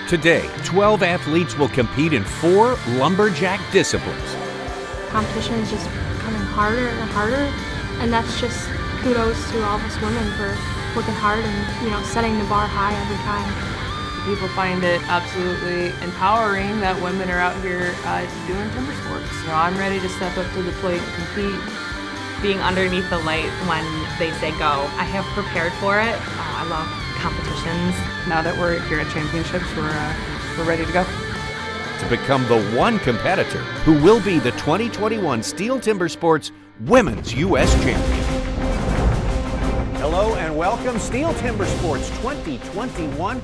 Today, 12 athletes will compete in 4 lumberjack disciplines. Competition is just becoming harder and harder, and that's just kudos to all of us women for working hard and setting the bar high every time. People find it absolutely empowering that women are out here doing timber sports. I'm ready to step up to the plate and compete. Being underneath the light when they say go, I have prepared for it. I love competitions. Now that we're here at championships, we're ready to go. To become the one competitor who will be the 2021 STIHL Timbersports Women's U.S. Champion. Hello and welcome, STIHL Timbersports 2021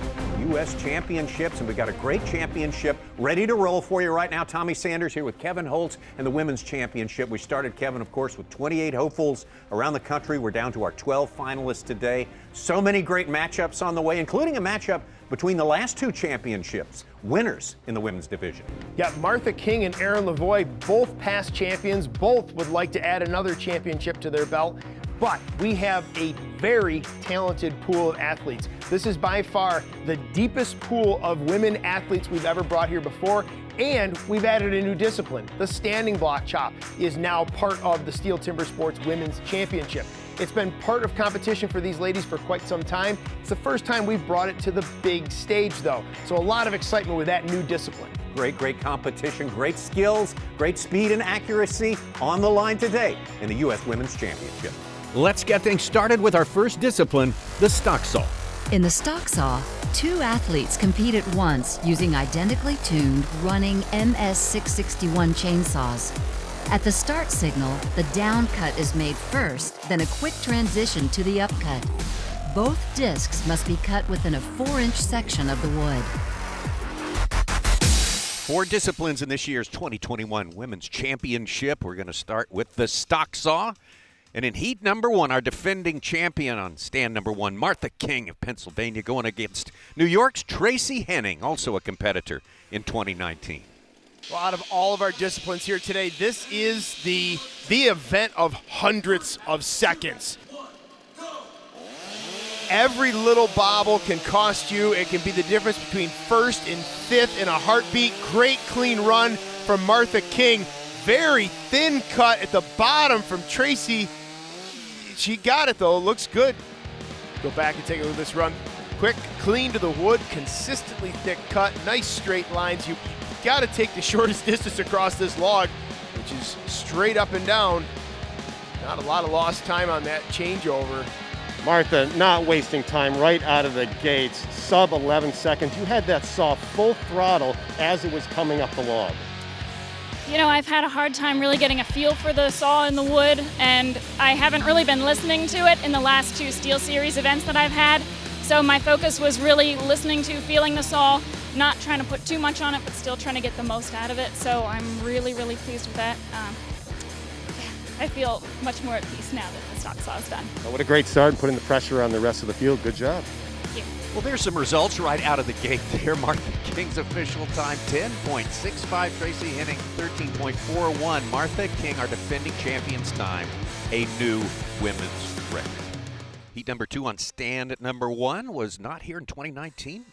U.S. Championships, and we got a great championship ready to roll for you right now. Tommy Sanders here with Kevin Holtz and the Women's Championship. We started, Kevin, of course, with 28 hopefuls around the country. We're down to our 12 finalists today. So many great matchups on the way, including a matchup between the last 2 championships, winners in the women's division. Yeah, Martha King and Erin Lavoie, both past champions, both would like to add another championship to their belt. But we have a very talented pool of athletes. This is by far the deepest pool of women athletes we've ever brought here before, and we've added a new discipline. The standing block chop is now part of the STIHL Timbersports Women's Championship. It's been part of competition for these ladies for quite some time. It's the first time we've brought it to the big stage, though. So a lot of excitement with that new discipline. Great competition, great skills, great speed and accuracy on the line today in the U.S. Women's Championship. Let's get things started with our first discipline, the stock saw. In the stock saw, 2 athletes compete at once using identically tuned running MS661 chainsaws. At the start signal, the down cut is made first, then a quick transition to the upcut. Both discs must be cut within a 4-inch section of the wood. 4 disciplines in this year's 2021 Women's Championship. We're going to start with the stock saw. And in heat number 1, our defending champion on stand number 1, Martha King of Pennsylvania, going against New York's Tracy Henning, also a competitor in 2019. Well, out of all of our disciplines here today, this is the event of hundreds of seconds. Every little bobble can cost you. It can be the difference between first and fifth in a heartbeat. Great clean run from Martha King. Very thin cut at the bottom from Tracy. She got it, though. Looks good. Go back and take a look at this run. Quick, clean to the wood, consistently thick cut, nice straight lines. You got to take the shortest distance across this log, which is straight up and down. Not a lot of lost time on that changeover. Martha not wasting time right out of the gates. Sub 11 seconds. You had that saw full throttle as it was coming up the log. I've had a hard time really getting a feel for the saw in the wood, and I haven't really been listening to it in the last 2 STIHL Series events that I've had. So my focus was really listening to, feeling the saw, not trying to put too much on it, but still trying to get the most out of it. So I'm really pleased with that. I feel much more at peace now that the stock saw is done. Well, what a great start and putting the pressure on the rest of the field. Good job. Thank you. Well, there's some results right out of the gate there. Martha King's official time, 10.65. Tracy Henning, 13.41. Martha King, our defending champion's time, a new women's record. Heat number 2 on stand number 1 was not here in 2019.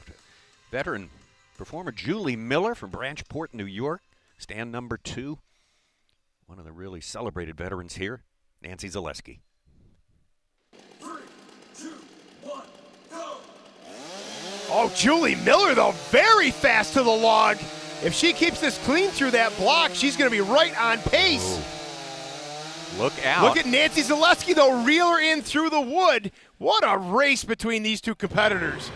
Veteran performer Julie Miller from Branchport, New York. Stand number 2, one of the really celebrated veterans here, Nancy Zaleski. Oh, Julie Miller, though, very fast to the log. If she keeps this clean through that block, she's going to be right on pace. Ooh. Look out. Look at Nancy Zaleski, though, reel her in through the wood. What a race between these 2 competitors.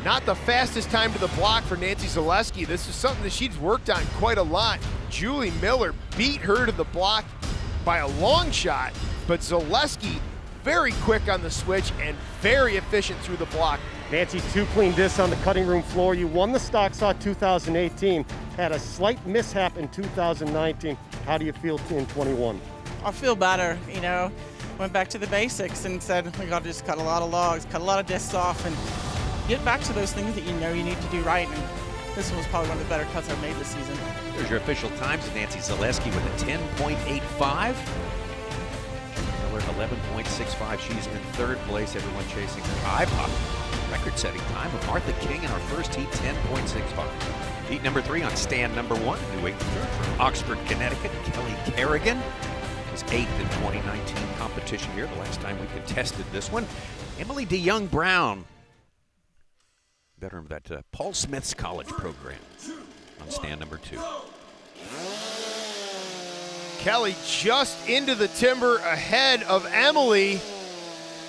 Not the fastest time to the block for Nancy Zaleski. This is something that she's worked on quite a lot. Julie Miller beat her to the block by a long shot, but Zaleski very quick on the switch and very efficient through the block. Nancy, 2 clean discs on the cutting room floor. You won the stock saw 2018, had a slight mishap in 2019. How do you feel in 21? I feel better, Went back to the basics and said, we got to just cut a lot of logs, cut a lot of discs off, and get back to those things that you need to do right. And this one was probably one of the better cuts I've made this season. There's your official times. Nancy Zaleski with a 10.85. Miller 11.65. She's in third place. Everyone chasing her. High-pop record-setting time of Martha King in our first heat, 10.65. Heat number 3 on stand number 1, New England from Oxford, Connecticut. Kelly Kerrigan was 8th in 2019 competition here, the last time we contested this one. Emily DeYoung-Brown, veteran of that Paul Smith's college program, on stand number 2. Kelly just into the timber ahead of Emily,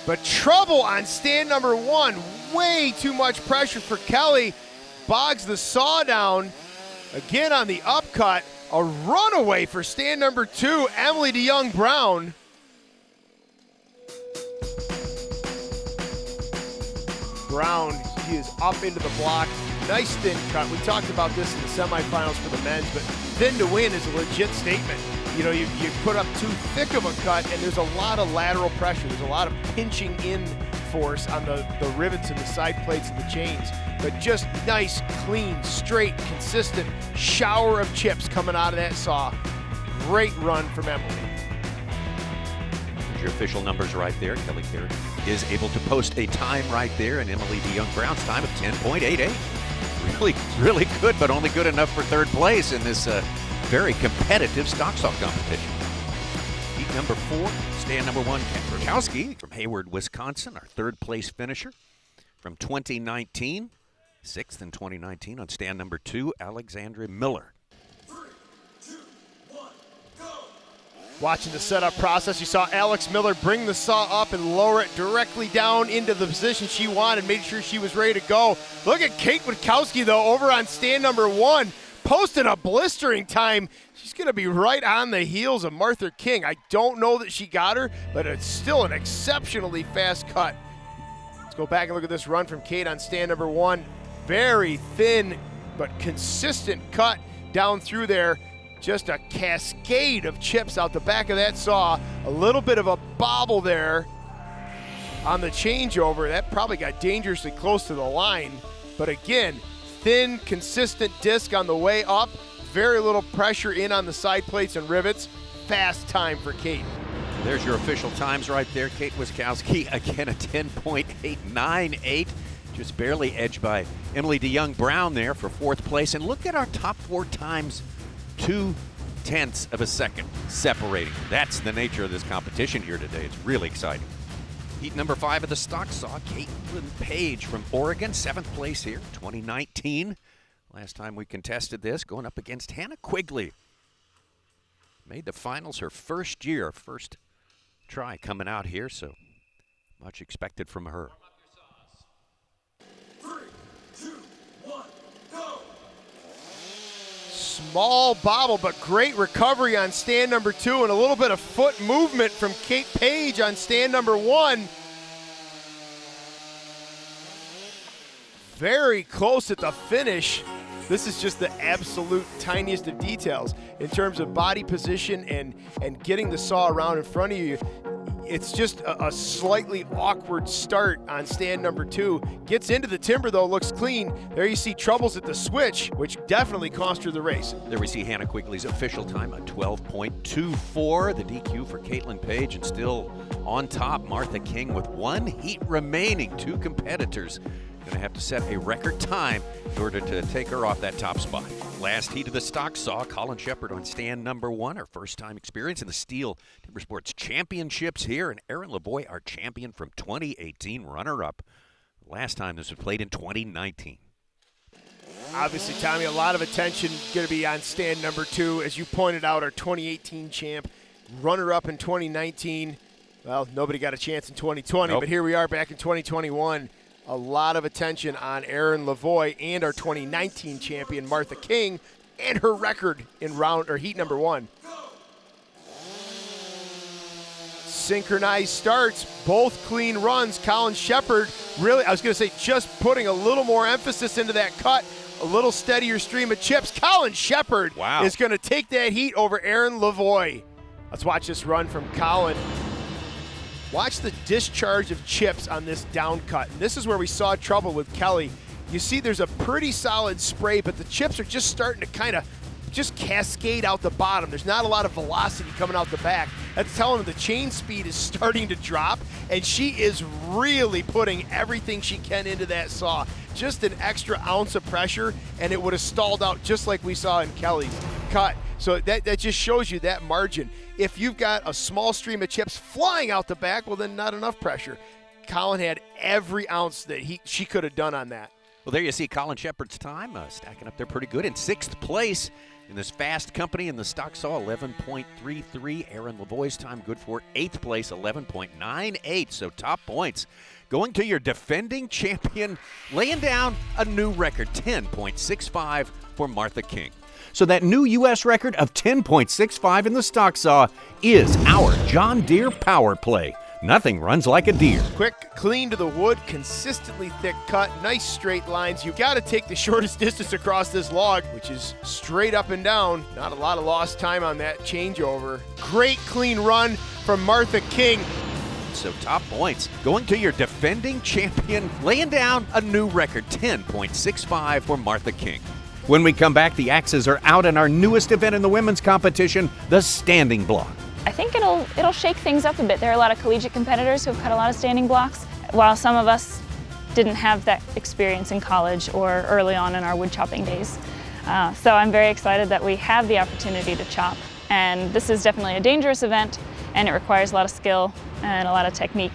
but trouble on stand number 1. Way too much pressure for Kelly. Bogs the saw down. Again on the upcut. A runaway for stand number 2, Emily DeYoung-Brown. Brown, he is up into the block. Nice thin cut. We talked about this in the semifinals for the men's, but thin to win is a legit statement. You know, you put up too thick of a cut, and there's a lot of lateral pressure. There's a lot of pinching in force on the rivets and the side plates of the chains. But just nice, clean, straight, consistent shower of chips coming out of that saw. Great run from Emily. Your official numbers right there. Kelly Kerrigan is able to post a time right there, and Emily DeYoung-Brown's time of 10.88. Really good, but only good enough for third place in this very competitive stock saw competition. Heat number 4, stand number 1, Ken Brokowski from Hayward, Wisconsin, our third place finisher from 2019. 6th in 2019 on stand number 2, Alexandra Miller. 3, 2, 1, go. Watching the setup process, you saw Alex Miller bring the saw up and lower it directly down into the position she wanted, made sure she was ready to go. Look at Kate Witkowski, though, over on stand number 1, posting a blistering time. She's going to be right on the heels of Martha King. I don't know that she got her, but it's still an exceptionally fast cut. Let's go back and look at this run from Kate on stand number 1. Very thin but consistent cut down through there. Just a cascade of chips out the back of that saw. A little bit of a bobble there on the changeover. That probably got dangerously close to the line. But again, thin, consistent disc on the way up. Very little pressure in on the side plates and rivets. Fast time for Kate. There's your official times right there. Kate Witkowski, again, a 10.898. Just barely edged by Emily DeYoung-Brown there for 4th place. And look at our top 4 times, 0.2 of a second separating. That's the nature of this competition here today. It's really exciting. Heat number 5 of the stock saw, Caitlin Page from Oregon, 7th place here, 2019. Last time we contested this, going up against Hannah Quigley. Made the finals her first year, first try coming out here, so much expected from her. 3, 2, 1, go. Small bobble, but great recovery on stand number 2, and a little bit of foot movement from Kate Page on stand number 1. Very close at the finish. This is just the absolute tiniest of details in terms of body position and getting the saw around in front of you. It's just a slightly awkward start on stand number 2. Gets into the timber, though, looks clean. There you see troubles at the switch, which definitely cost her the race. There we see Hannah Quigley's official time at 12.24. The DQ for Caitlin Page, and still on top, Martha King with 1 heat remaining. 2 competitors going to have to set a record time in order to take her off that top spot. Last heat of the stock saw, Colin Shepard on stand number 1, her first time experience in the STIHL Timbersports Championships here, and Erin Lavoie, our champion from 2018, runner-up. Last time this was played in 2019. Obviously, Tommy, a lot of attention going to be on stand number 2. As you pointed out, our 2018 champ, runner-up in 2019. Well, nobody got a chance in 2020, But here we are back in 2021. A lot of attention on Erin Lavoie and our 2019 champion, Martha King, and her record in heat number 1. Synchronized starts, both clean runs. Colin Shepard really, I was going to say, just putting a little more emphasis into that cut, a little steadier stream of chips. Colin Shepard is going to take that heat over Erin Lavoie. Let's watch this run from Colin. Watch the discharge of chips on this down cut. And this is where we saw trouble with Kelly. You see there's a pretty solid spray, but the chips are just starting to kind of just cascade out the bottom. There's not a lot of velocity coming out the back. That's telling them the chain speed is starting to drop, and she is really putting everything she can into that saw. Just an extra ounce of pressure, and it would have stalled out just like we saw in Kelly's cut. So that just shows you that margin. If you've got a small stream of chips flying out the back, well, then not enough pressure. Colin had every ounce that she could have done on that. Well, there you see Colin Shepard's time stacking up there pretty good in 6th place in this fast company in the stock saw, 11.33. Aaron Lavoie's time good for 8th place, 11.98. So top points going to your defending champion, laying down a new record, 10.65 for Martha King. So that new U.S. record of 10.65 in the stock saw is our John Deere power play. Nothing runs like a deer. Quick, clean to the wood, consistently thick cut, nice straight lines. You got to take the shortest distance across this log, which is straight up and down. Not a lot of lost time on that changeover. Great clean run from Martha King. So top points going to your defending champion, laying down a new record, 10.65 for Martha King. When we come back, the axes are out in our newest event in the women's competition, the standing block. I think it'll shake things up a bit. There are a lot of collegiate competitors who have cut a lot of standing blocks, while some of us didn't have that experience in college or early on in our wood chopping days. So I'm very excited that we have the opportunity to chop. And this is definitely a dangerous event, and it requires a lot of skill and a lot of technique.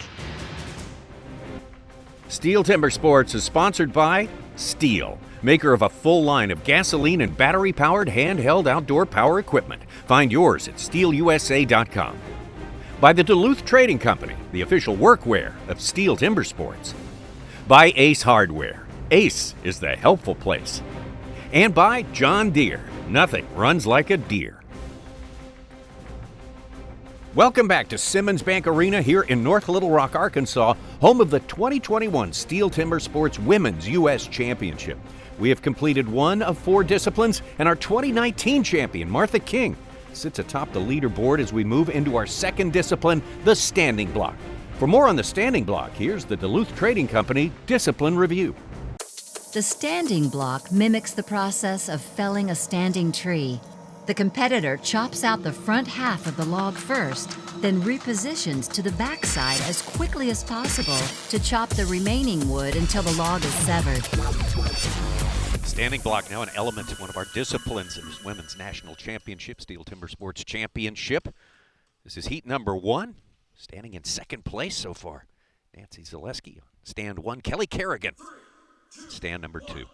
STIHL Timbersports is sponsored by STIHL, maker of a full line of gasoline and battery-powered handheld outdoor power equipment. Find yours at stihlusa.com. By the Duluth Trading Company, the official workwear of STIHL Timbersports. By Ace Hardware. Ace is the helpful place. And by John Deere. Nothing runs like a deer. Welcome back to Simmons Bank Arena here in North Little Rock, Arkansas, home of the 2021 STIHL Timbersports Women's U.S. Championship. We have completed one of 4 disciplines, and our 2019 champion, Martha King, sits atop the leaderboard as we move into our second discipline, the standing block. For more on the standing block, here's the Duluth Trading Company Discipline Review. The standing block mimics the process of felling a standing tree. The competitor chops out the front half of the log first, then repositions to the backside as quickly as possible to chop the remaining wood until the log is severed. Standing block now an element, one of our disciplines in this Women's National Championship, STIHL Timbersports Championship. This is heat number 1. Standing in 2nd place so far, Nancy Zaleski. Stand 1, Kelly Kerrigan. Stand number 2.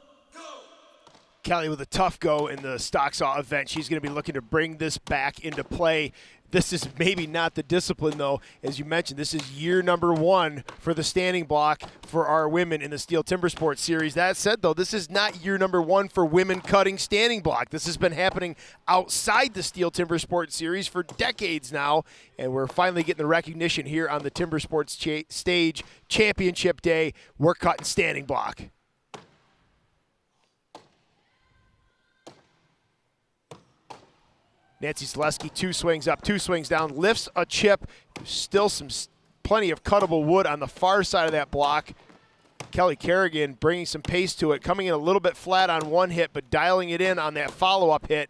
Kelly with a tough go in the stock saw event. She's going to be looking to bring this back into play. This is maybe not the discipline, though. As you mentioned, this is year number 1 for the standing block for our women in the STIHL Timbersports series. That said, though, this is not year number 1 for women cutting standing block. This has been happening outside the STIHL Timbersports series for decades now, and we're finally getting the recognition here on the Timbersports stage. Championship day, we're cutting standing block. Nancy Zaleski, 2 swings up, 2 swings down, lifts a chip. Still plenty of cuttable wood on the far side of that block. Kelly Kerrigan bringing some pace to it, coming in a little bit flat on one hit, but dialing it in on that follow-up hit.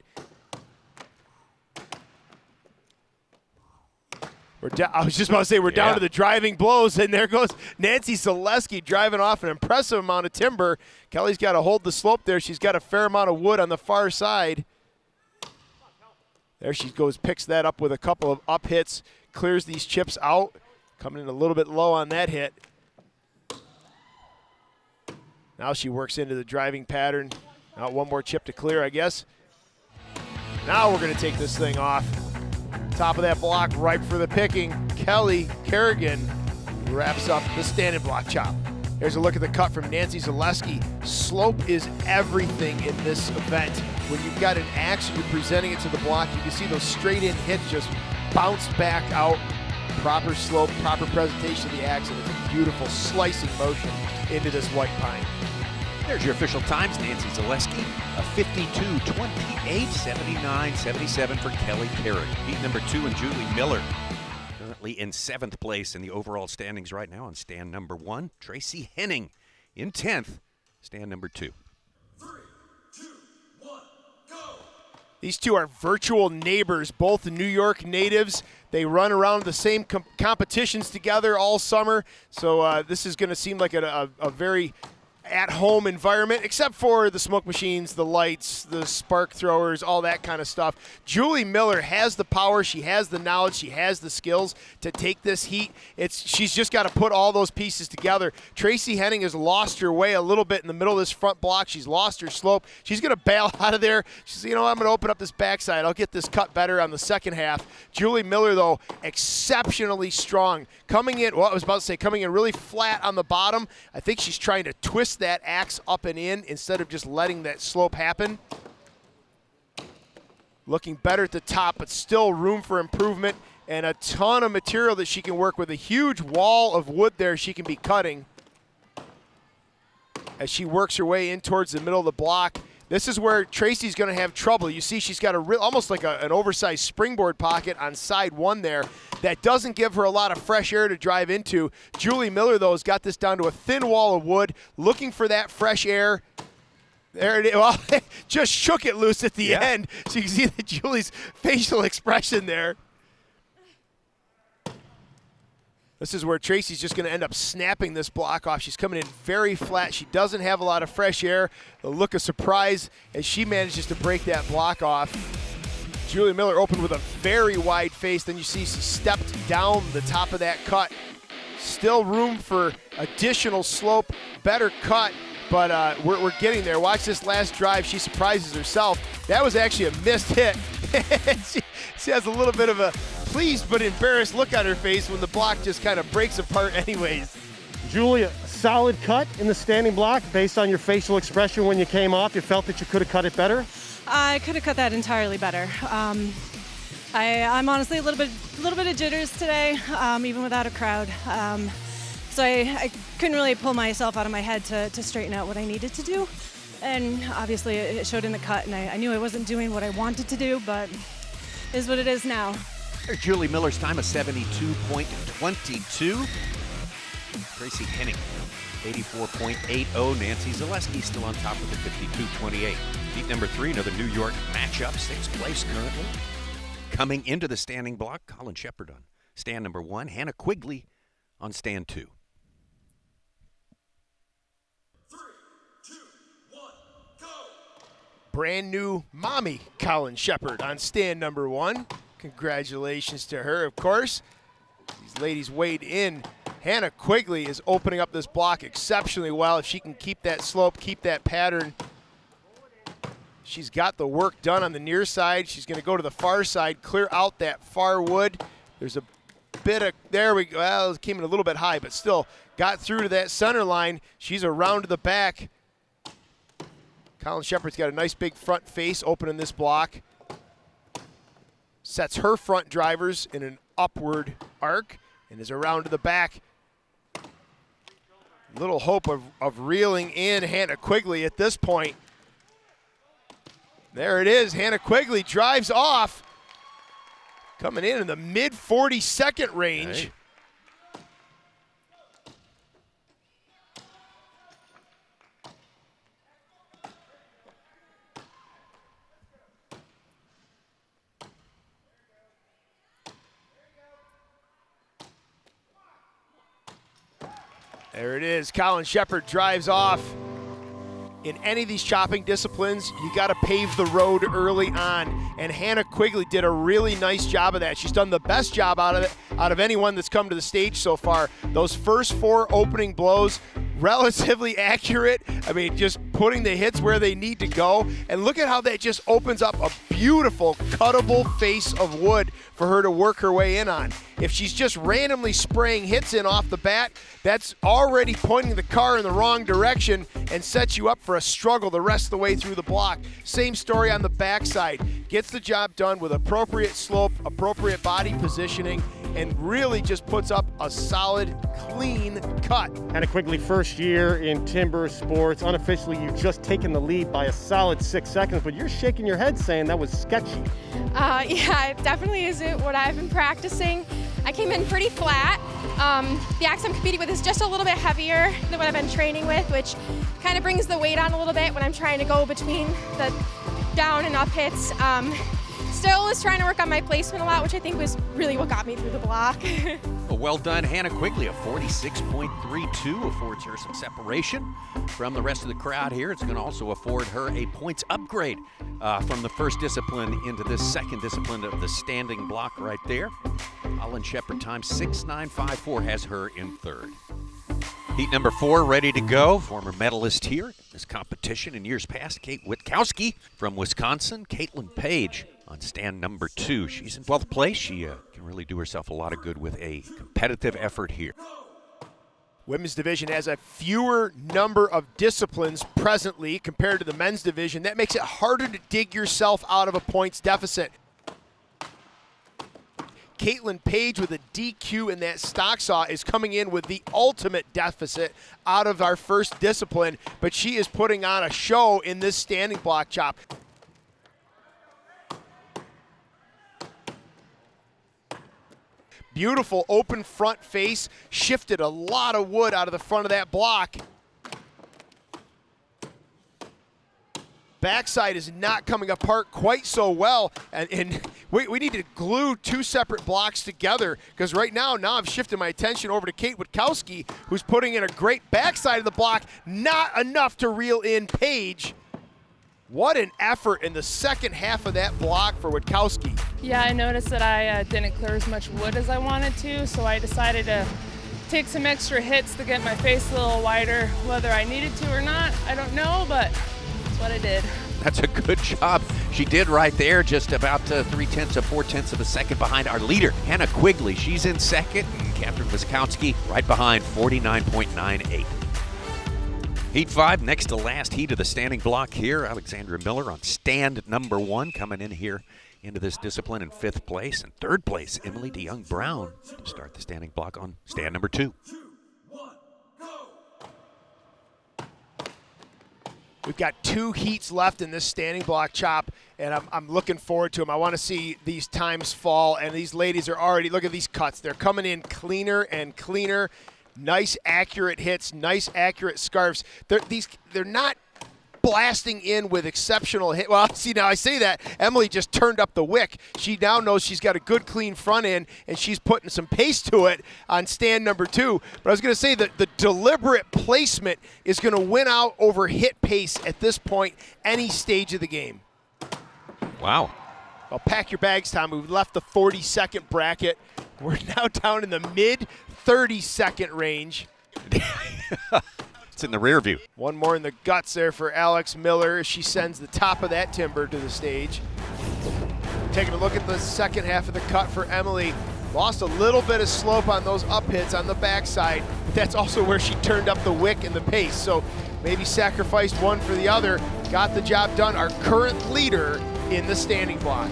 I was just about to say we're down to the driving blows, and there goes Nancy Zaleski driving off an impressive amount of timber. Kelly's got to hold the slope there. She's got a fair amount of wood on the far side. There she goes, picks that up with a couple of up hits, clears these chips out, coming in a little bit low on that hit. Now she works into the driving pattern. Now 1 more chip to clear, I guess. Now we're going to take this thing off. Top of that block, ripe for the picking. Kelly Kerrigan wraps up the standing block chop. Here's a look at the cut from Nancy Zaleski. Slope is everything in this event. When you've got an axe and you're presenting it to the block, you can see those straight in hits just bounce back out. Proper slope, proper presentation of the axe, and it's a beautiful slicing motion into this white pine. There's your official times. Nancy Zaleski, a 52-28, 79-77 for Kelly Kerrigan. Heat number 2 and Julie Miller. Currently in 7th place in the overall standings right now on stand number 1. Tracy Henning in 10th, stand number 2. 3, 2, 1, go! These two are virtual neighbors, both New York natives. They run around the same competitions together all summer, so this is going to seem like a very at-home environment, except for the smoke machines, the lights, the spark throwers, all that kind of stuff. Julie Miller has the power, she has the knowledge, she has the skills to take this heat. She's just got to put all those pieces together. Tracy Henning has lost her way a little bit in the middle of this front block. She's lost her slope. She's going to bail out of there. She's, you know, I'm going to open up this backside. I'll get this cut better on the second half. Julie Miller, though, exceptionally strong. Coming in, well, I was about to say, coming in really flat on the bottom. I think she's trying to twist that axe up and in instead of just letting that slope happen. Looking better at the top, but still room for improvement and a ton of material that she can work with. A huge wall of wood there she can be cutting as she works her way in towards the middle of the block. This is where Tracy's going to have trouble. You see she's got almost like an oversized springboard pocket on side one there that doesn't give her a lot of fresh air to drive into. Julie Miller, though, has got this down to a thin wall of wood, looking for that fresh air. There it is. Well, just shook it loose at the end. So you can see Julie's facial expression there. This is where Tracy's just going to end up snapping this block off. She's coming in very flat. She doesn't have a lot of fresh air. A look of surprise as she manages to break that block off. Julie Miller opened with a very wide face. Then you see she stepped down the top of that cut. Still room for additional slope, better cut, but we're getting there. Watch this last drive. She surprises herself. That was actually a missed hit. she has a little bit of a pleased but embarrassed look on her face when the block just kind of breaks apart anyways. Julie, a solid cut in the standing block based on your facial expression when you came off. You felt that you could have cut it better? I could have cut that entirely better. I'm honestly a little bit of jitters today, even without a crowd. So I couldn't really pull myself out of my head to straighten out what I needed to do. And obviously it showed in the cut, and I knew I wasn't doing what I wanted to do, but it is what it is now. There's Julie Miller's time of 72.22. Tracy Henning, 84.80. Nancy Zaleski still on top with the 52.28. Heat number 3, another New York matchup, 6th place currently. Coming into the standing block, Colin Shepard on stand number 1, Hannah Quigley on stand 2. 3, 2, 1, go! Brand new mommy Colin Shepard on stand number 1. Congratulations to her, of course. These ladies weighed in. Hannah Quigley is opening up this block exceptionally well. If she can keep that slope, keep that pattern. She's got the work done on the near side. She's going to go to the far side, clear out that far wood. There's a bit of, there we go. Well, it came in a little bit high, but still got through to that center line. She's around to the back. Colin Shepard's got a nice big front face opening this block. Sets her front drivers in an upward arc and is around to the back. Little hope of reeling in Hannah Quigley at this point. There it is. Hannah Quigley drives off. Coming in the mid 40-second range. Hey. There it is. Colin Shepard drives off. In any of these chopping disciplines, you got to pave the road early on, and Hannah Quigley did a really nice job of that. She's done the best job out of anyone that's come to the stage so far. Those first 4 opening blows, relatively accurate. I mean, just putting the hits where they need to go, and look at how that just opens up a beautiful cuttable face of wood for her to work her way in on. If she's just randomly spraying hits in off the bat, that's already pointing the car in the wrong direction and sets you up for a struggle the rest of the way through the block. Same story on the backside. Gets the job done with appropriate slope, appropriate body positioning, and really just puts up a solid, clean cut. Hannah Quigley, first year in timber sports. Unofficially, you've just taken the lead by a solid 6 seconds, but you're shaking your head saying that was sketchy. Yeah, it definitely isn't what I've been practicing. I came in pretty flat. The axe I'm competing with is just a little bit heavier than what I've been training with, which kind of brings the weight on a little bit when I'm trying to go between the down and up hits. Still was trying to work on my placement a lot, which I think was really what got me through the block. Well done, Hannah Quigley. A 46.32 affords her some separation from the rest of the crowd here. It's going to also afford her a points upgrade from the first discipline into this second discipline of the standing block right there. Holland Shepherd time 6.954 has her in third. Heat number 4 ready to go. Former medalist here in this competition in years past, Kate Witkowski from Wisconsin. Caitlin Page on stand number 2. She's in 12th place. She can really do herself a lot of good with a competitive effort here. Women's division has a fewer number of disciplines presently compared to the men's division. That makes it harder to dig yourself out of a points deficit. Caitlin Page with a DQ in that stock saw is coming in with the ultimate deficit out of our first discipline, but she is putting on a show in this standing block chop. Beautiful open front face, shifted a lot of wood out of the front of that block. Backside is not coming apart quite so well, and we need to glue 2 separate blocks together, because right now I've shifted my attention over to Kate Witkowski, who's putting in a great backside of the block, not enough to reel in Page. What an effort in the second half of that block for Witkowski. Yeah, I noticed that I didn't clear as much wood as I wanted to, so I decided to take some extra hits to get my face a little wider. Whether I needed to or not, I don't know, but that's what I did. That's a good job. She did right there, just about 4/10 of a second behind our leader, Hannah Quigley. She's in second, and Catherine Wiskowski right behind, 49.98. Heat 5, next to last heat of the standing block here. Alexandra Miller on stand number 1, coming in here into this discipline in 5th place. And 3rd place, Emily DeYoung-Brown to start the standing block on stand number 2. We've got 2 heats left in this standing block chop, and I'm looking forward to them. I want to see these times fall, and these ladies are already, look at these cuts. They're coming in cleaner and cleaner. Nice, accurate hits, nice, accurate scarves. They're not blasting in with exceptional hit. Well, see, now I say that, Emily just turned up the wick. She now knows she's got a good, clean front end, and she's putting some pace to it on stand number 2. But I was going to say that the deliberate placement is going to win out over hit pace at this point, any stage of the game. Wow. Well, pack your bags, Tom. We've left the 40-second bracket. We're now down in the mid-30-second range. It's in the rear view. One more in the guts there for Alex Miller as she sends the top of that timber to the stage. Taking a look at the second half of the cut for Emily. Lost a little bit of slope on those up hits on the backside, but that's also where she turned up the wick and the pace. So maybe sacrificed one for the other. Got the job done. Our current leader in the standing block.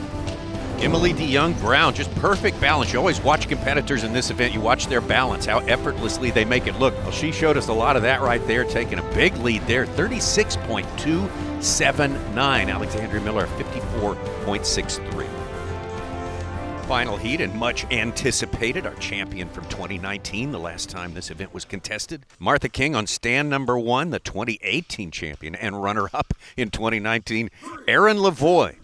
Emily DeYoung-Brown, just perfect balance. You always watch competitors in this event. You watch their balance, how effortlessly they make it look. Well, she showed us a lot of that right there, taking a big lead there, 36.279. Alexandria Miller, 54.63. Final heat, and much anticipated, our champion from 2019, the last time this event was contested. Martha King on stand number 1, the 2018 champion and runner-up in 2019, Erin Lavoie.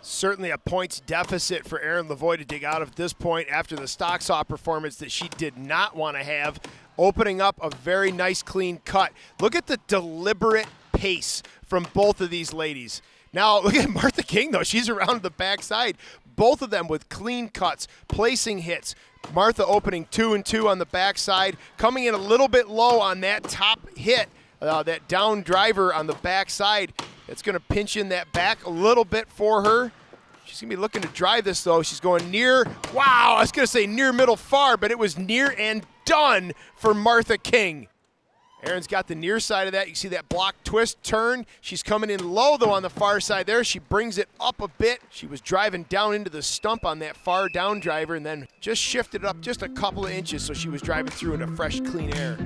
Certainly a points deficit for Erin Lavoie to dig out of this point after the stock saw performance that she did not want to have, opening up a very nice clean cut. Look at the deliberate pace from both of these ladies. Now look at Martha King though, she's around the backside. Both of them with clean cuts, placing hits. Martha opening 2 and 2 on the backside, coming in a little bit low on that top hit, that down driver on the backside. It's going to pinch in that back a little bit for her. She's going to be looking to drive this, though. She's going near, wow, I was going to say near middle far, but it was near and done for Martha King. Erin's got the near side of that. You see that block twist turn. She's coming in low, though, on the far side there. She brings it up a bit. She was driving down into the stump on that far down driver and then just shifted it up just a couple of inches, so she was driving through in a fresh, clean air.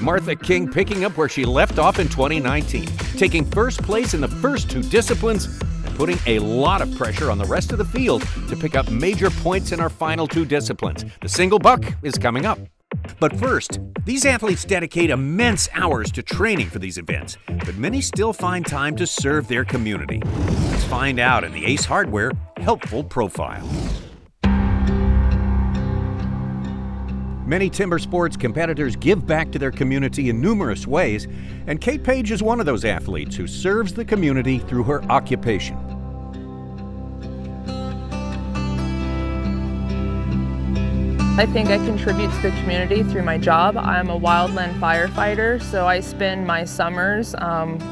Martha King picking up where she left off in 2019, taking first place in the first 2 disciplines and putting a lot of pressure on the rest of the field to pick up major points in our final 2 disciplines. The single buck is coming up. But first, these athletes dedicate immense hours to training for these events, but many still find time to serve their community. Let's find out in the Ace Hardware Helpful Profile. Many timber sports competitors give back to their community in numerous ways, and Kate Page is one of those athletes who serves the community through her occupation. I think I contribute to the community through my job. I'm a wildland firefighter, so I spend my summers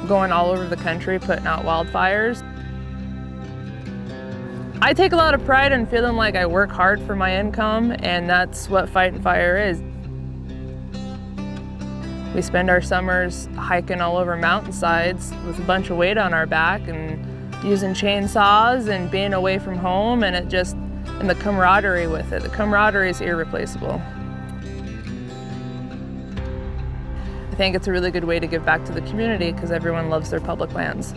going all over the country putting out wildfires. I take a lot of pride in feeling like I work hard for my income, and that's what fighting fire is. We spend our summers hiking all over mountainsides with a bunch of weight on our back and using chainsaws and being away from home, and and the camaraderie with it. The camaraderie is irreplaceable. I think it's a really good way to give back to the community because everyone loves their public lands.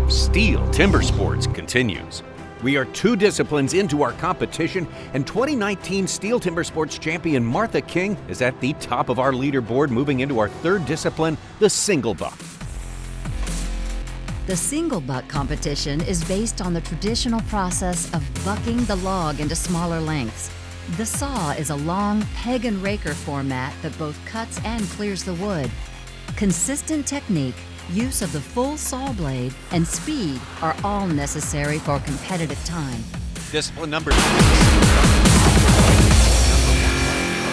STIHL Timbersports continues. We are 2 disciplines into our competition, and 2019 STIHL Timbersports champion Martha King is at the top of our leaderboard, moving into our 3rd discipline, the single buck. The single buck competition is based on the traditional process of bucking the log into smaller lengths. The saw is a long peg and raker format that both cuts and clears the wood. Consistent technique, use of the full saw blade, and speed are all necessary for competitive time. Discipline number 2.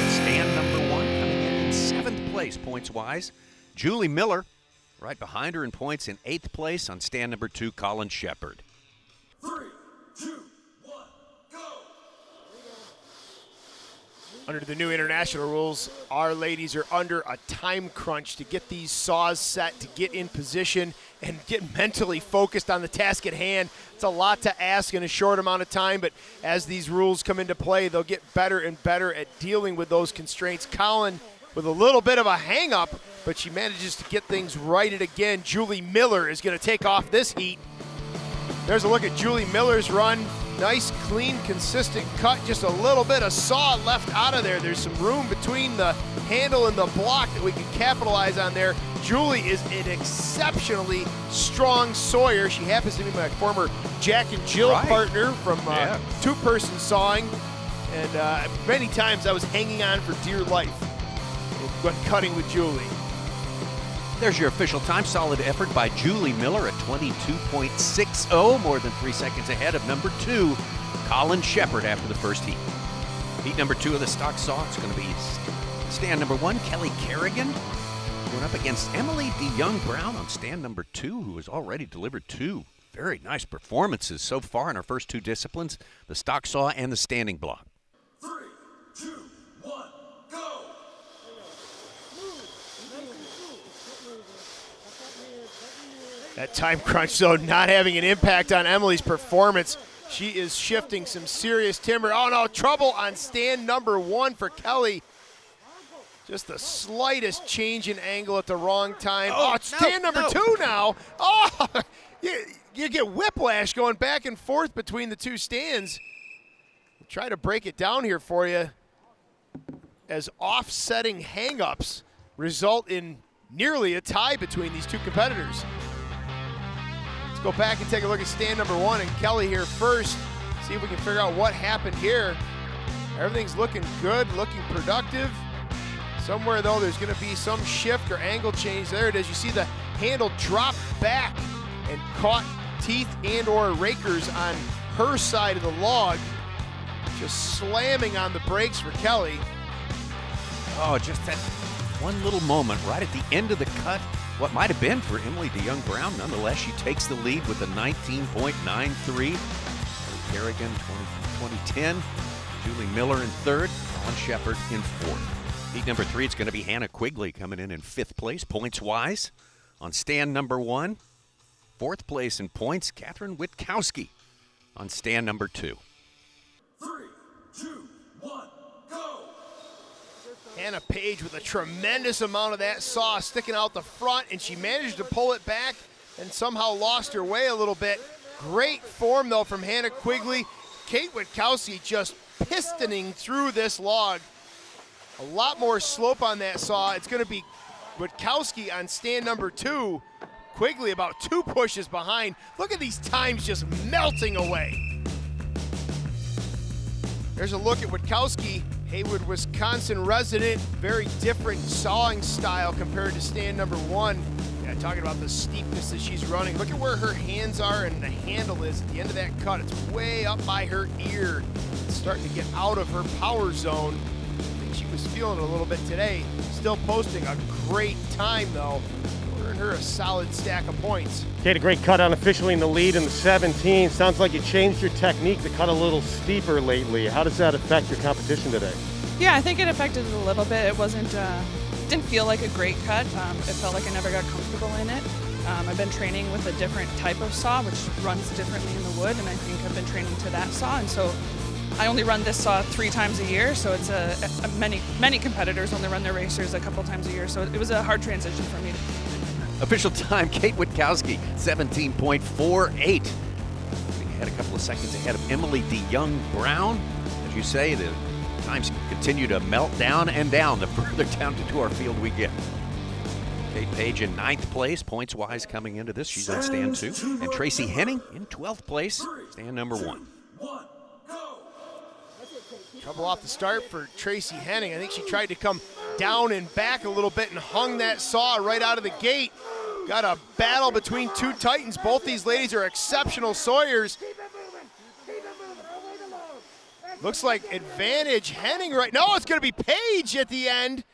Stand number 1 coming in 7th place points-wise. Julie Miller. Right behind her in points in 8th place on stand number 2, Colin Shepard. 3, 2, 1, go! Under the new international rules, our ladies are under a time crunch to get these saws set, to get in position, and get mentally focused on the task at hand. It's a lot to ask in a short amount of time, but as these rules come into play, they'll get better and better at dealing with those constraints. Colin with a little bit of a hang-up, but she manages to get things righted again. Julie Miller is going to take off this heat. There's a look at Julie Miller's run. Nice, clean, consistent cut. Just a little bit of saw left out of there. There's some room between the handle and the block that we can capitalize on there. Julie is an exceptionally strong sawyer. She happens to be my former Jack and Jill partner from 2-person sawing. And many times I was hanging on for dear life when cutting with Julie. There's your official time. Solid effort by Julie Miller at 22.60, more than 3 seconds ahead of number 2, Colin Shepard, after the first heat. Heat number 2 of the stock saw, it's going to be stand number 1, Kelly Kerrigan, going up against Emily DeYoung-Brown on stand number 2, who has already delivered 2 very nice performances so far in our first 2 disciplines, the stock saw and the standing block. 3, 2, 1, go! That time crunch, though, not having an impact on Emily's performance. She is shifting some serious timber. Oh, no, trouble on stand number 1 for Kelly. Just the slightest change in angle at the wrong time. Oh, it's stand number 2 now. Oh, you get whiplash going back and forth between the 2 stands. We'll try to break it down here for you as offsetting hang-ups result in nearly a tie between these 2 competitors. Go back and take a look at stand number 1 and Kelly here first. See if we can figure out what happened here. Everything's looking good, looking productive. Somewhere though, there's gonna be some shift or angle change. There it is. You see the handle drop back and caught teeth and or rakers on her side of the log. Just slamming on the brakes for Kelly. Oh, just that one little moment right at the end of the cut. What might have been for Emily DeYoung-Brown. Nonetheless, she takes the lead with a 19.93. Kerrigan, 2010. Julie Miller in 3rd. Colin Shepard in 4th. Heat number 3, it's going to be Hannah Quigley coming in 5th place, points-wise. On stand number 1, 4th place in points, Catherine Witkowski on stand number 2. 3, 2, 1, go! Hannah Page with a tremendous amount of that saw sticking out the front, and she managed to pull it back and somehow lost her way a little bit. Great form, though, from Hannah Quigley. Kate Witkowski just pistoning through this log. A lot more slope on that saw. It's going to be Witkowski on stand number 2. Quigley about 2 pushes behind. Look at these times just melting away. There's a look at Witkowski, Haywood, Wisconsin resident. Very different sawing style compared to stand number 1. Yeah, talking about the steepness that she's running. Look at where her hands are and the handle is at the end of that cut. It's way up by her ear. It's starting to get out of her power zone. I think she was feeling it a little bit today. Still posting a great time, though. Earned her a solid stack of points. Kate, a great cut unofficially in the lead in the 17. Sounds like you changed your technique to cut a little steeper lately. How does that affect your competition today? Yeah, I think it affected it a little bit. It wasn't, didn't feel like a great cut. It felt like I never got comfortable in it. I've been training with a different type of saw, which runs differently in the wood, and I think I've been training to that saw. And so I only run this saw 3 times a year, so it's many competitors only run their racers a couple times a year, so it was a hard transition for me. Official time, Kate Witkowski, 17.48. Had a couple of seconds ahead of Emily DeYoung-Brown. As you say, the times continue to melt down and down the further down to our field we get. Kate Page in 9th place, points-wise coming into this. She's on stand 2. And Tracy Henning in 12th place, stand number 1. Trouble off the start for Tracy Henning. I think she tried to come down and back a little bit and hung that saw right out of the gate. Got a battle between 2 titans. Both these ladies are exceptional sawyers. Looks like advantage Henning right now. It's going to be Page at the end.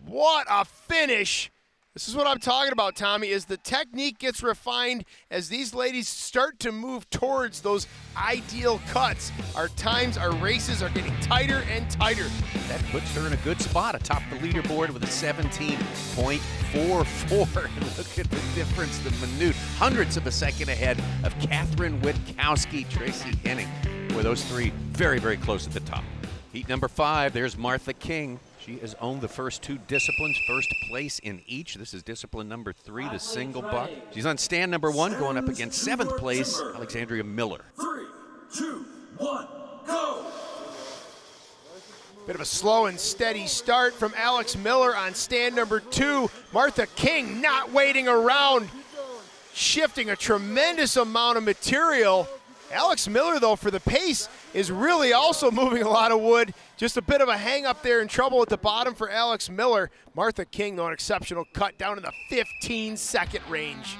What a finish. This is what I'm talking about, Tommy, is the technique gets refined as these ladies start to move towards those ideal cuts. Our times, our races are getting tighter and tighter. That puts her in a good spot atop the leaderboard with a 17.44. And look at the difference, the minute. Hundredths of a second ahead of Catherine Witkowski, Tracy Henning. Boy, those 3 very, very close at the top. Heat number 5, there's Martha King. She has owned the first 2 disciplines, first place in each. This is discipline number 3, the single buck. She's on stand number 1, going up against 7th place, Alexandria Miller. 3, 2, 1, go! Bit of a slow and steady start from Alex Miller on stand number 2. Martha King not waiting around, shifting a tremendous amount of material. Alex Miller, though, for the pace, is really also moving a lot of wood. Just a bit of a hang up there and trouble at the bottom for Alex Miller. Martha King, though, an exceptional cut down in the 15-second range.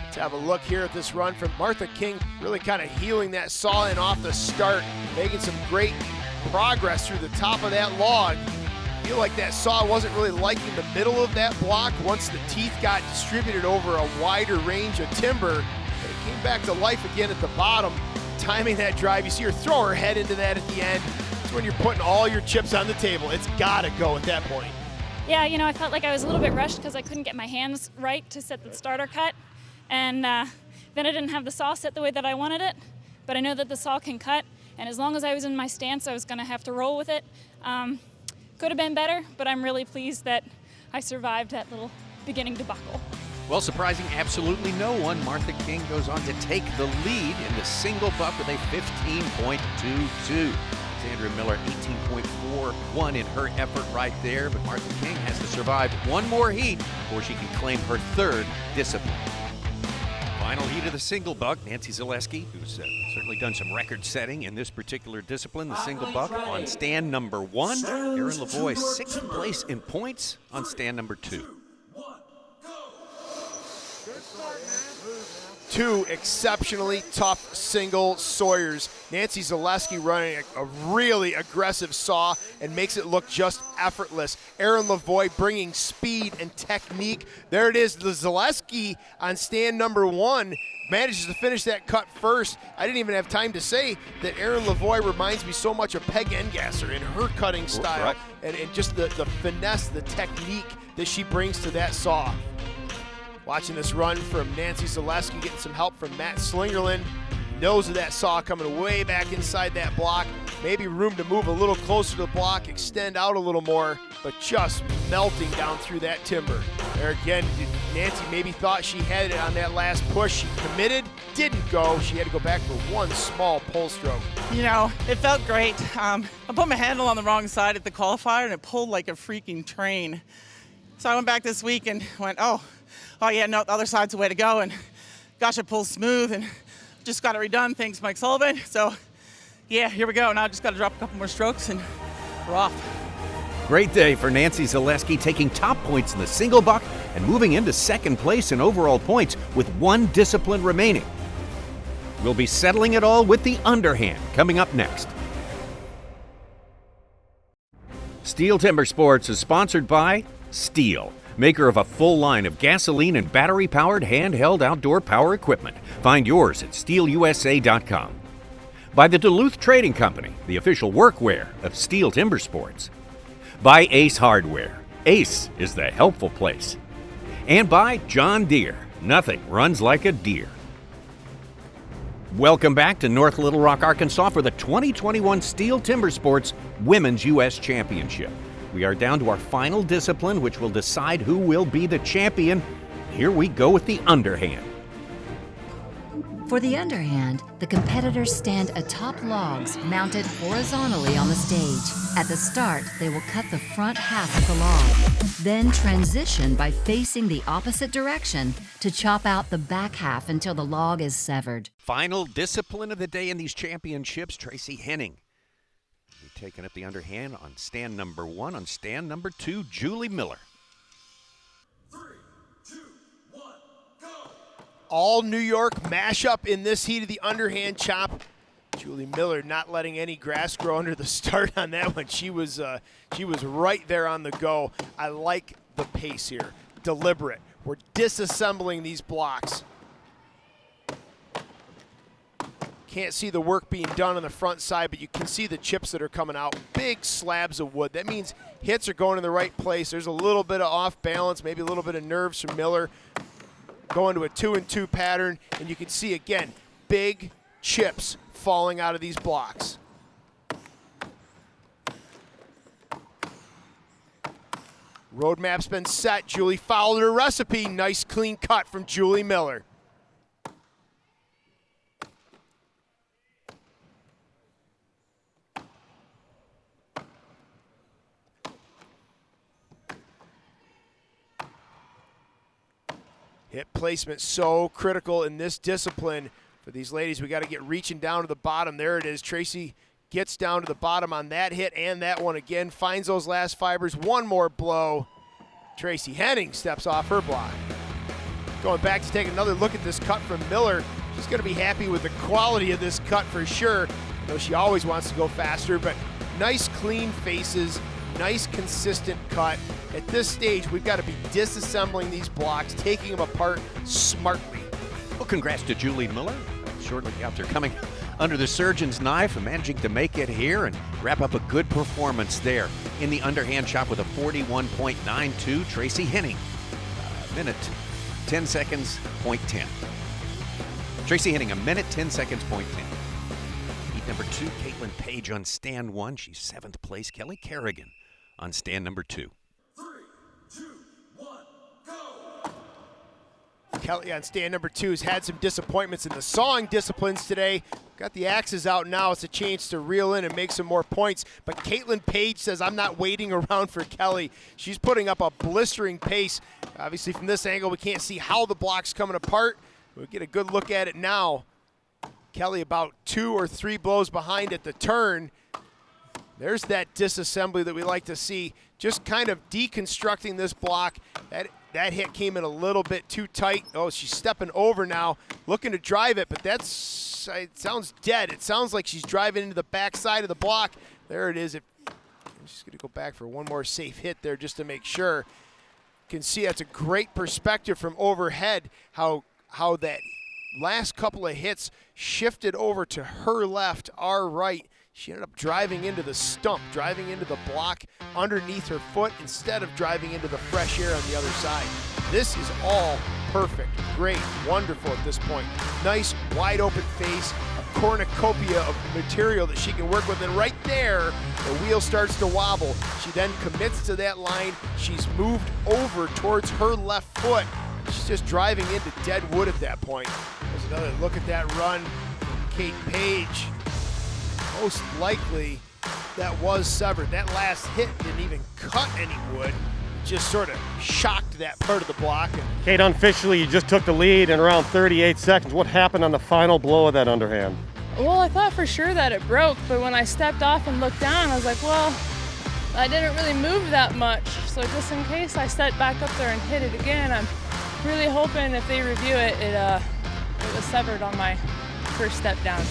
Let's have a look here at this run from Martha King, really kind of healing that saw in off the start, making some great progress through the top of that log. I feel like that saw wasn't really liking the middle of that block. Once the teeth got distributed over a wider range of timber, it came back to life again at the bottom. Timing that drive, you see her throw her head into that at the end. It's when you're putting all your chips on the table. It's gotta go at that point. Yeah, you know, I felt like I was a little bit rushed because I couldn't get my hands right to set the starter cut. And then I didn't have the saw set the way that I wanted it. But I know that the saw can cut. And as long as I was in my stance, I was gonna have to roll with it. Could have been better, but I'm really pleased that I survived that little beginning debacle. Well, surprising absolutely no one, Martha King goes on to take the lead in the single buck with a 15.22. Alexandria Miller, 18.41 in her effort right there, but Martha King has to survive one more heat before she can claim her 3rd discipline. Final heat of the single buck, Nancy Zaleski, who's certainly done some record setting in this particular discipline, the single buck, on stand number 1. Erin Lavoie, 6th place in points on stand number 2. 2 exceptionally tough single sawyers. Nancy Zaleski running a really aggressive saw and makes it look just effortless. Erin Lavoie bringing speed and technique. There it is, the Zaleski on stand number 1 manages to finish that cut first. I didn't even have time to say that Erin Lavoie reminds me so much of Peg Engasser in her cutting style, and just the finesse, the technique that she brings to that saw. Watching this run from Nancy Zaleski, getting some help from Matt Slingerland. Nose of that saw coming way back inside that block. Maybe room to move a little closer to the block, extend out a little more, but just melting down through that timber. There again, Nancy maybe thought she had it on that last push. She committed, didn't go. She had to go back for one small pull stroke. You know, it felt great. I put my handle on the wrong side at the qualifier, and it pulled like a freaking train. So I went back this week and went, oh yeah, no, the other side's the way to go. And gosh, it pulls smooth, and just got it redone. Thanks, Mike Sullivan. So yeah, here we go. Now I just got to drop a couple more strokes, and we're off. Great day for Nancy Zaleski, taking top points in the single buck and moving into second place in overall points with one discipline remaining. We'll be settling it all with the underhand coming up next. STIHL Timbersports is sponsored by STIHL, maker of a full line of gasoline and battery-powered handheld outdoor power equipment. Find yours at stihlusa.com. By the Duluth Trading Company, the official workwear of STIHL Timbersports. By Ace Hardware. Ace is the helpful place. And by John Deere. Nothing runs like a deer. Welcome back to North Little Rock, Arkansas for the 2021 STIHL Timbersports Women's U.S. Championship. We are down to our final discipline, which will decide who will be the champion. Here we go with the underhand. For the underhand, the competitors stand atop logs mounted horizontally on the stage. At the start, they will cut the front half of the log, then transition by facing the opposite direction to chop out the back half until the log is severed. Final discipline of the day in these championships, Tracy Henning. Taking up the underhand on stand number 1. On stand number 2, Julie Miller. 3, 2, 1, go! All New York mashup in this heat of the underhand chop. Julie Miller not letting any grass grow under the start on that one. She was right there on the go. I like the pace here. Deliberate. We're disassembling these blocks. Can't see the work being done on the front side, but you can see the chips that are coming out. Big slabs of wood. That means hits are going in the right place. There's a little bit of off balance, maybe a little bit of nerves from Miller. Going to a 2-and-2 pattern, and you can see, again, big chips falling out of these blocks. Roadmap's been set. Julie followed her recipe. Nice clean cut from Julie Miller. Hip placement so critical in this discipline for these ladies. We got to get reaching down to the bottom. There it is. Tracy gets down to the bottom on that hit and that one again. Finds those last fibers. One more blow. Tracy Henning steps off her block. Going back to take another look at this cut from Miller. She's going to be happy with the quality of this cut for sure. Though she always wants to go faster, but nice clean faces. Nice consistent cut. At this stage, we've got to be disassembling these blocks, taking them apart smartly. Well, congrats to Julie Miller. Shortly after coming under the surgeon's knife and managing to make it here and wrap up a good performance there in the underhand chop with a 41.92. Tracy Henning, minute 10 seconds, point 10. Tracy Henning, a minute 10 seconds, point 10. Heat number 2, Caitlin Page on stand 1. She's 7th place. Kelly Kerrigan on stand number 2. 3, 2, 1, go! Kelly on stand number 2 has had some disappointments in the sawing disciplines today. Got the axes out now. It's a chance to reel in and make some more points. But Caitlin Page says, I'm not waiting around for Kelly. She's putting up a blistering pace. Obviously, from this angle, we can't see how the block's coming apart. We'll get a good look at it now. Kelly about 2 or 3 blows behind at the turn. There's that disassembly that we like to see. Just kind of deconstructing this block. That hit came in a little bit too tight. Oh, she's stepping over now, looking to drive it, but it sounds dead. It sounds like she's driving into the back side of the block. There it is. She's going to go back for one more safe hit there just to make sure. You can see that's a great perspective from overhead, how that last couple of hits shifted over to her left, our right. She ended up driving into the stump, driving into the block underneath her foot instead of driving into the fresh air on the other side. This is all perfect, great, wonderful at this point. Nice, wide open face, a cornucopia of material that she can work with, and right there, the wheel starts to wobble. She then commits to that line. She's moved over towards her left foot. She's just driving into dead wood at that point. It was Another look at that run, Kate Page. Most likely that was severed. That last hit didn't even cut any wood. Just sort of shocked that part of the block. Kate, unofficially, you just took the lead in around 38 seconds. What happened on the final blow of that underhand? Well, I thought for sure that it broke, but when I stepped off and looked down, I was like, well, I didn't really move that much. So just in case I stepped back up there and hit it again, I'm really hoping if they review it, it was severed on my first step down.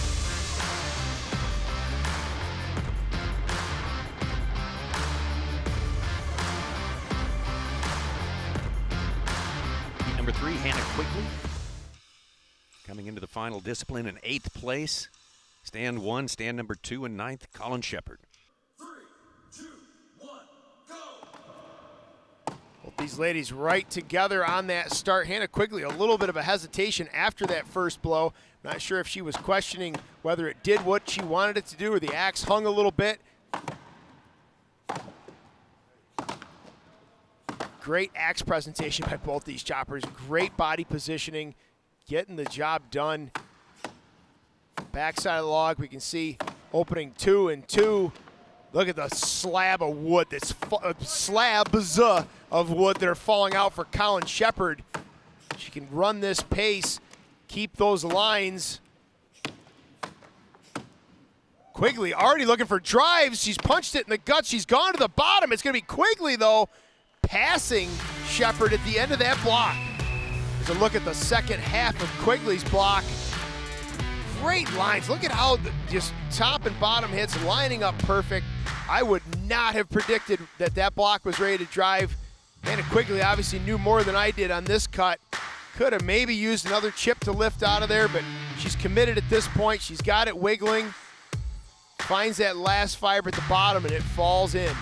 Number 3, Hannah Quigley. Coming into the final discipline in 8th place. Stand 1, stand number 2 in 9th, Colin Shepard. 3, 2, 1, go! Both these ladies right together on that start. Hannah Quigley, a little bit of a hesitation after that first blow. Not sure if she was questioning whether it did what she wanted it to do or the axe hung a little bit. Great axe presentation by both these choppers. Great body positioning, getting the job done. Backside of the log, we can see opening 2 and 2. Look at the slab of wood, slabs of wood that are falling out for Colin Shepard. She can run this pace, keep those lines. Quigley already looking for drives. She's punched it in the gut. She's gone to the bottom. It's going to be Quigley, though, passing Shepard at the end of that block. There's a look at the second half of Quigley's block. Great lines. Look at how just top and bottom hits lining up perfect. I would not have predicted that that block was ready to drive. Hannah Quigley obviously knew more than I did on this cut. Could have maybe used another chip to lift out of there, but she's committed at this point. She's got it wiggling. Finds that last fiber at the bottom, and it falls in.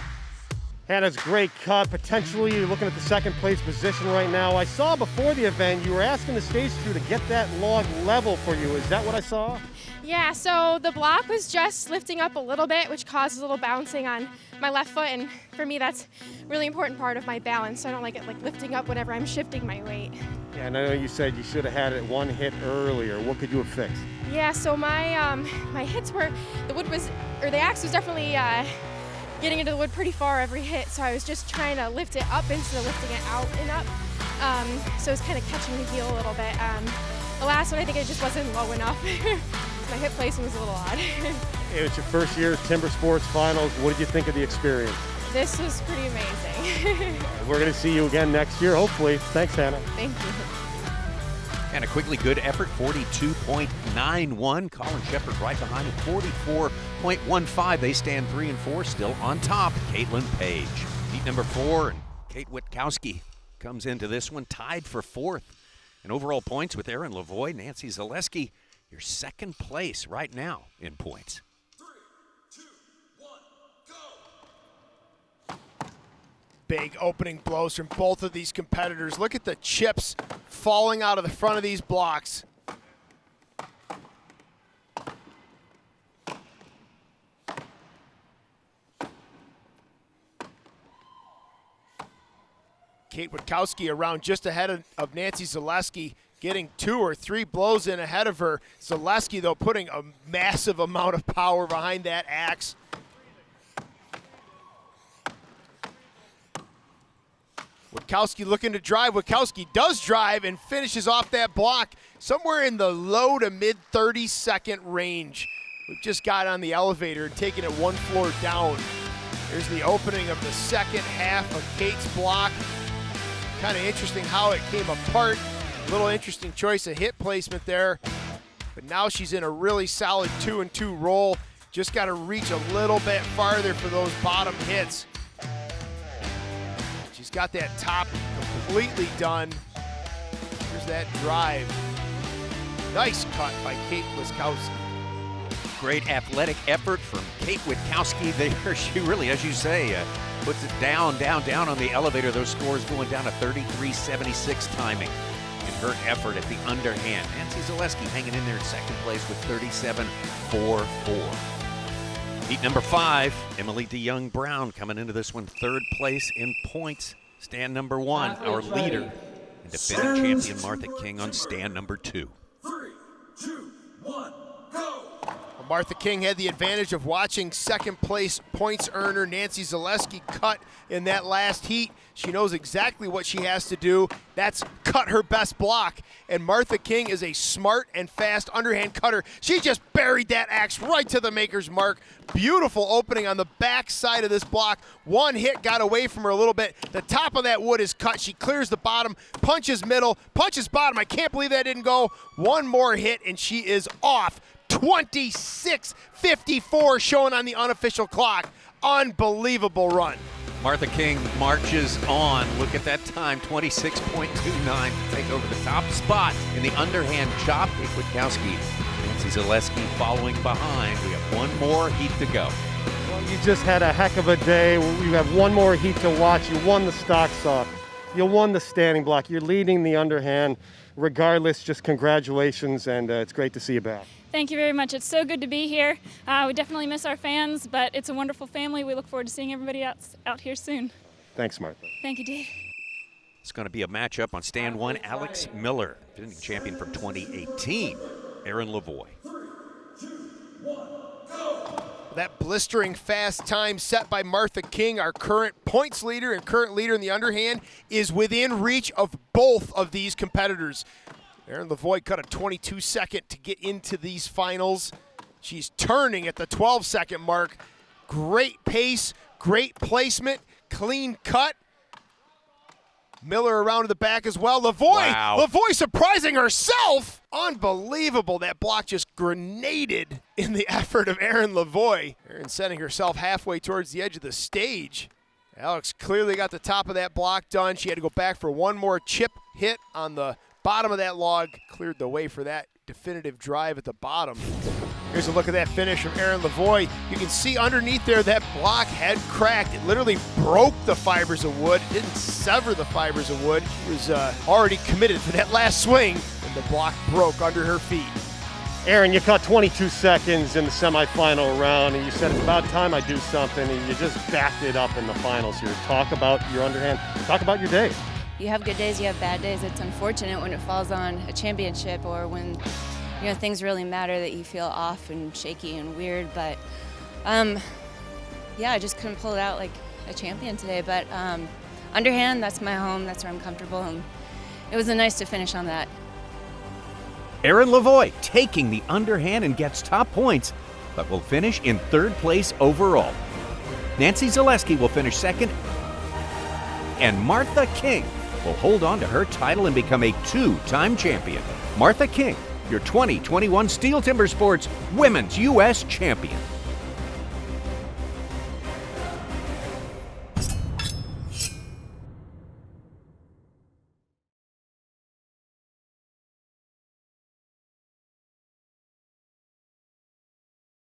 Hannah's great cut. Potentially you're looking at the second place position right now. I saw before the event you were asking the stage crew to get that log level for you. Is that what I saw? Yeah, so the block was just lifting up a little bit, which causes a little bouncing on my left foot, and for me that's a really important part of my balance, so I don't like it like lifting up whenever I'm shifting my weight. Yeah, and I know you said you should have had it one hit earlier. What could you have fixed? Yeah, so my my hits were, the axe was definitely getting into the wood pretty far every hit, so I was just trying to lift it up instead of lifting it out and up. So it was kind of catching the heel a little bit. The last one, I think it just wasn't low enough. My hip placement was a little odd. It was your first year at Timber Sports Finals. What did you think of the experience? This was pretty amazing. We're going to see you again next year, hopefully. Thanks, Hannah. Thank you. Hannah Quigley, good effort, 42.91. Colin Shepard right behind him, 44.15. They stand 3 and 4, still on top. Caitlin Page. Heat number 4, and Kate Witkowski comes into this one, tied for 4th. And overall points with Erin Lavoie, Nancy Zaleski, your second place right now in points. 3, 2, 1, go! Big opening blows from both of these competitors. Look at the chips falling out of the front of these blocks. Kate Witkowski around just ahead of Nancy Zaleski, getting 2 or 3 blows in ahead of her. Zaleski, though, putting a massive amount of power behind that axe. Witkowski looking to drive. Witkowski does drive and finishes off that block somewhere in the low to mid 30-second range. We've just got on the elevator and taken it 1 floor down. Here's the opening of the second half of Kate's block. Kind of interesting how it came apart. A little interesting choice of hit placement there. But now she's in a really solid 2 and 2 roll. Just got to reach a little bit farther for those bottom hits. She's got that top completely done. Here's that drive. Nice cut by Kate Witkowski. Great athletic effort from Kate Witkowski there. She really, as you say, puts it down on the elevator. Those scores going down to 33.76 timing in her effort at the underhand. Nancy Zaleski hanging in there in second place with 37.44. Heat number 5, Emily DeYoung-Brown coming into this one 3rd place in points. Stand number 1, our leader and defending champion Martha King on stand number 2. 3, 2, 1, go! Martha King had the advantage of watching second place points earner Nancy Zaleski cut in that last heat. She knows exactly what she has to do. That's cut her best block. And Martha King is a smart and fast underhand cutter. She just buried that axe right to the maker's mark. Beautiful opening on the back side of this block. One hit got away from her a little bit. The top of that wood is cut. She clears the bottom, punches middle, punches bottom. I can't believe that didn't go. One more hit and she is off. 26:54 showing on the unofficial clock. Unbelievable run. Martha King marches on. Look at that time, 26.29 to take over the top spot in the underhand chop. Kate Witkowski, Nancy Zaleski following behind. We have one more heat to go. Well, you just had a heck of a day. You have one more heat to watch. You won the stock saw. You won the standing block. You're leading the underhand. Regardless, just congratulations, and it's great to see you back. Thank you very much. It's so good to be here. We definitely miss our fans, but it's a wonderful family. We look forward to seeing everybody out here soon. Thanks, Martha. Thank you, Dave. It's going to be a matchup on stand one. Alex Miller, defending champion from 2018. Aaron Lavoie. That blistering fast time set by Martha King, our current points leader and current leader in the underhand, is within reach of both of these competitors. Aaron Lavoie cut a 22-second to get into these finals. She's turning at the 12-second mark. Great pace, great placement, clean cut. Miller around to the back as well. Lavoie, wow. Lavoie surprising herself. Unbelievable. That block just grenaded in the effort of Aaron Lavoie. Aaron sending herself halfway towards the edge of the stage. Alex clearly got the top of that block done. She had to go back for one more chip hit on the bottom of that log. Cleared the way for that definitive drive at the bottom. Here's a look at that finish from Aaron Lavoie. You can see underneath there that block had cracked. It literally broke the fibers of wood. It didn't sever the fibers of wood. She was already committed for that last swing, and the block broke under her feet. Aaron, you caught 22 seconds in the semifinal round, and you said it's about time I do something, and you just backed it up in the finals here. Talk about your underhand. Talk about your day. You have good days, you have bad days. It's unfortunate when it falls on a championship or when things really matter that you feel off and shaky and weird. But yeah, I just couldn't pull it out like a champion today. But underhand, that's my home. That's where I'm comfortable, and it was nice to finish on that. Aaron Lavoie taking the underhand and gets top points, but will finish in third place overall. Nancy Zaleski will finish second, and Martha King will hold on to her title and become a two-time champion. Martha King, your 2021 STIHL Timbersports Women's U.S. Champion.